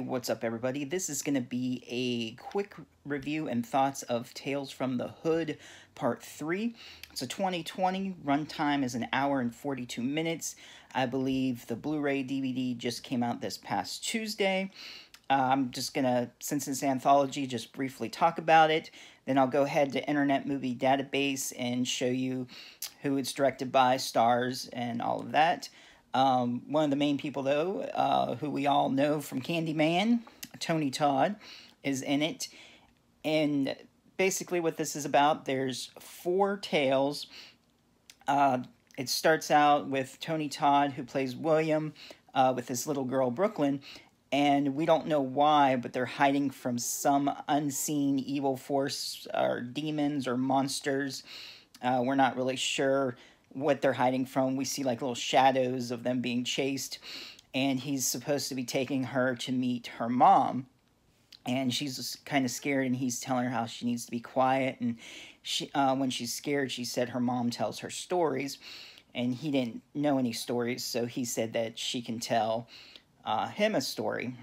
what's up everybody? This is going to be a quick review and thoughts of Tales from the Hood Part 3. It's a 2020, runtime is an hour and 42 minutes. I believe the Blu-ray DVD just came out this past Tuesday. I'm just going to, since it's an anthology, just briefly talk about it. Then I'll go ahead to Internet Movie Database and show you who it's directed by, stars, and all of that. One of the main people, though, who we all know from Candyman, Tony Todd, is in it. And basically what this is about, there's 4 tales. It starts out with Tony Todd, who plays William, with his little girl, Brooklyn. And we don't know why, but they're hiding from some unseen evil force, or demons, or monsters. We're not really sure what they're hiding from. We see like little shadows of them being chased, and he's supposed to be taking her to meet her mom, and she's kind of scared, and he's telling her how she needs to be quiet, and she when she's scared, she said her mom tells her stories, and he didn't know any stories, so he said that she can tell him a story.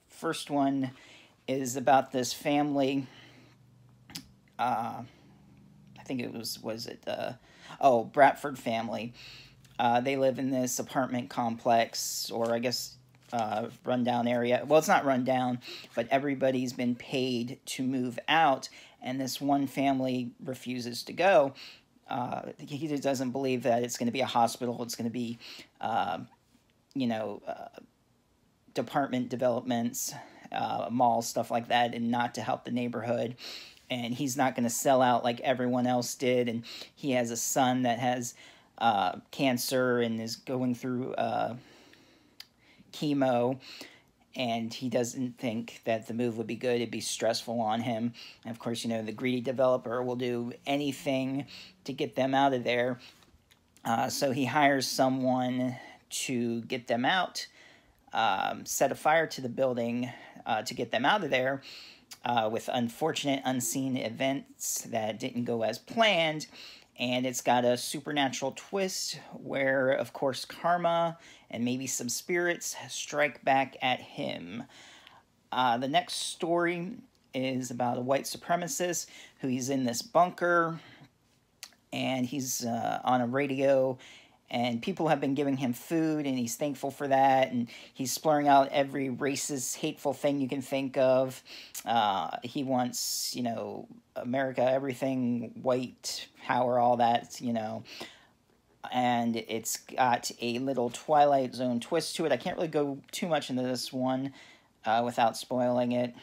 First one is about this family. I think it was Bradford family. They live in this apartment complex, or I guess rundown area. Well, it's not rundown, but everybody's been paid to move out, and this one family refuses to go. He doesn't believe that it's going to be a hospital. It's going to be, department developments, malls, stuff like that, and not to help the neighborhood. And he's not going to sell out like everyone else did. And he has a son that has cancer and is going through chemo. And he doesn't think that the move would be good. It'd be stressful on him. And of course, the greedy developer will do anything to get them out of there. So he hires someone to get them out, set a fire to the building to get them out of there. With unfortunate unseen events that didn't go as planned, and it's got a supernatural twist where, of course, karma and maybe some spirits strike back at him. The next story is about a white supremacist who he's in this bunker, and he's on a radio, and people have been giving him food, and he's thankful for that, and he's splurring out every racist, hateful thing you can think of. He wants, America, everything, white power, all that, and it's got a little Twilight Zone twist to it. I can't really go too much into this one without spoiling it.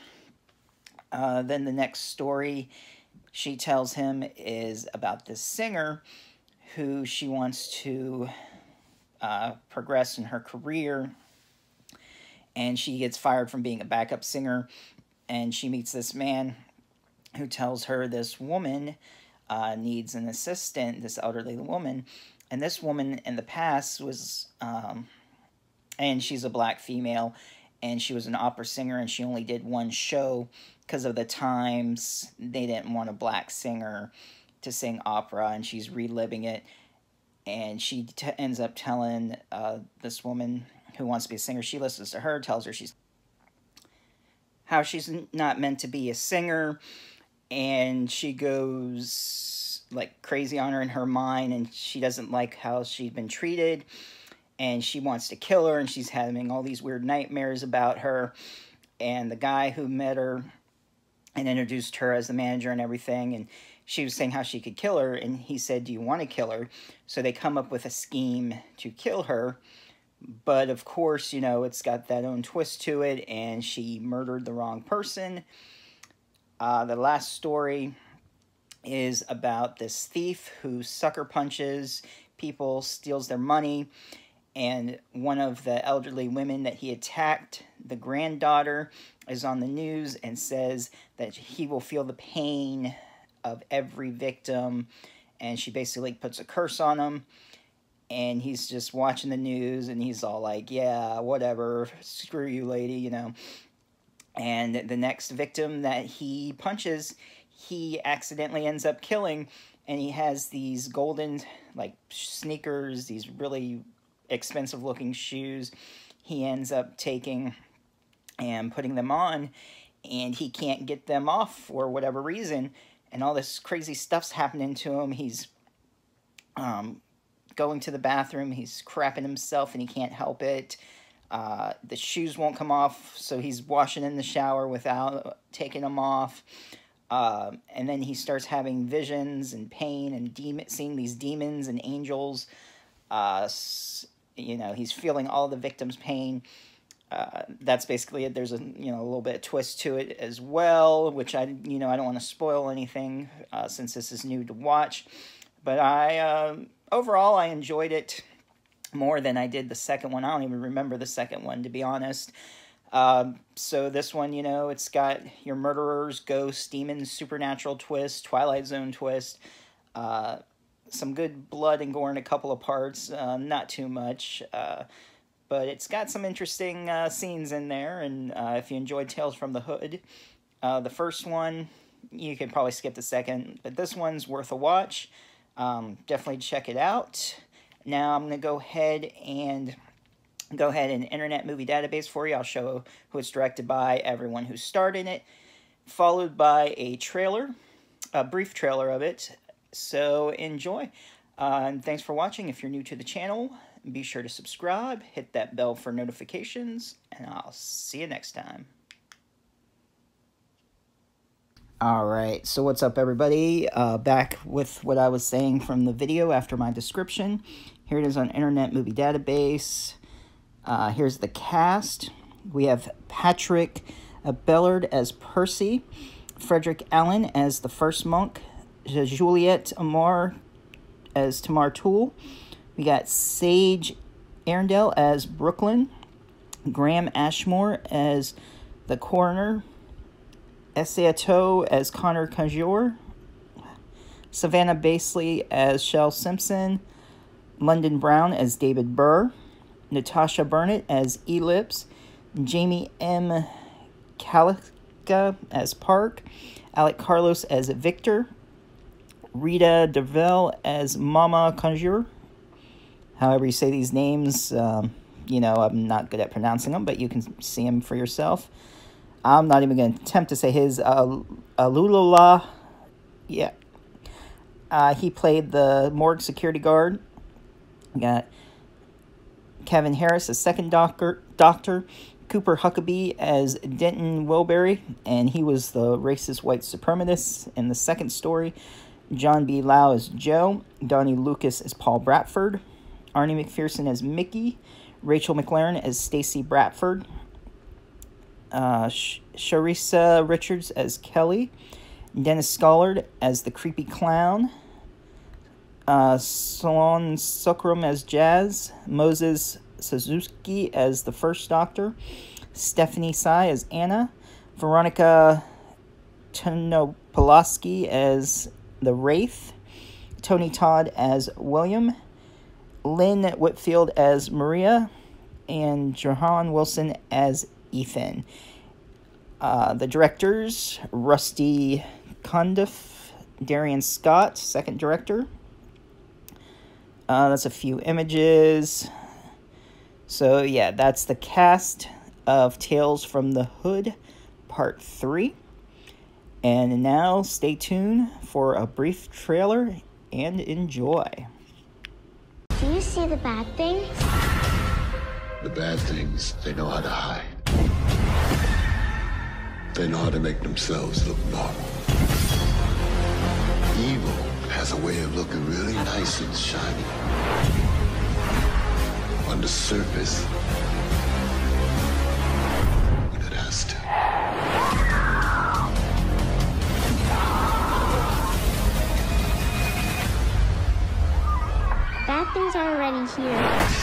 Then the next story she tells him is about this singer who she wants to progress in her career, and she gets fired from being a backup singer, and she meets this man who tells her this woman needs an assistant, this elderly woman, and this woman in the past was, and she's a black female, and she was an opera singer, and she only did one show because of the times they didn't want a black singer to sing opera, and she's reliving it, and she ends up telling this woman who wants to be a singer, she listens to her, tells her how she's not meant to be a singer, and she goes like crazy on her in her mind, and she doesn't like how she'd been treated, and she wants to kill her, and she's having all these weird nightmares about her, and the guy who met her and introduced her as the manager and everything, and she was saying how she could kill her, and he said, do you want to kill her? So they come up with a scheme to kill her, but of course, it's got that own twist to it, and she murdered the wrong person. The last story is about this thief who sucker punches people, steals their money, and one of the elderly women that he attacked, the granddaughter, is on the news and says that he will feel the pain of every victim, and she basically puts a curse on him, and he's just watching the news, and he's all like, yeah, whatever, screw you, lady, and the next victim that he punches, he accidentally ends up killing, and he has these golden, sneakers, these really expensive looking shoes. He ends up taking and putting them on, and he can't get them off for whatever reason, and all this crazy stuff's happening to him. He's going to the bathroom, he's crapping himself, and he can't help it. The shoes won't come off, so he's washing in the shower without taking them off. And then he starts having visions and pain and seeing these demons and angels. You know, he's feeling all the victim's pain. That's basically it. There's a little bit of twist to it as well, which I don't want to spoil anything since this is new to watch. But overall I enjoyed it more than I did the second one. I don't even remember the second one, to be honest. So this one, it's got your murderers, ghosts, demons, supernatural twist, Twilight Zone twist, some good blood and gore in a couple of parts, not too much, but it's got some interesting scenes in there, and if you enjoyed Tales from the Hood, the first one, you could probably skip the second, but this one's worth a watch. Definitely check it out. Now I'm going to go ahead and Internet Movie Database for you. I'll show who it's directed by, everyone who starred in it, followed by a trailer, a brief trailer of it. So enjoy. And thanks for watching. If you're new to the channel, be sure to subscribe, hit that bell for notifications, and I'll see you next time. Alright, so what's up everybody? Back with what I was saying from the video after my description. Here it is on Internet Movie Database. Here's the cast. We have Patrick Bellard as Percy, Frederick Allen as the First Monk, Juliette Amar as Tamar Toole. We got Sage Arendelle as Brooklyn, Graham Ashmore as the Coroner, Essayato as Connor Conjure, Savannah Basley as Shel Simpson, London Brown as David Burr, Natasha Burnett as Ellipse, Jamie M. Calica as Park, Alec Carlos as Victor, Rita Deville as Mama Conjure. However you say these names, I'm not good at pronouncing them, but you can see them for yourself. I'm not even going to attempt to say his. Alulula, yeah. He played the morgue security guard. We got Kevin Harris as second doctor, Cooper Huckabee as Denton Wilbury, and he was the racist white supremacist in the second story. John B. Lau as Joe, Donnie Lucas as Paul Bradford, Arnie McPherson as Mickey, Rachel McLaren as Stacy Bradford, Sharissa Richards as Kelly, Dennis Scollard as the creepy clown, Salon Sukram as Jazz, Moses Suzuki as the First Doctor, Stephanie Tsai as Anna, Veronica Ternopolaski as the Wraith, Tony Todd as William, Lynn Whitfield as Maria, and Johan Wilson as Ethan. The directors, Rusty Condiff, Darian Scott, second director. That's a few images. So yeah, that's the cast of Tales from the Hood, Part 3. And now stay tuned for a brief trailer and enjoy. Do you see the bad things? The bad things, they know how to hide. They know how to make themselves look normal. Evil has a way of looking really nice and shiny. On the surface, when it has to. Bad things are already here.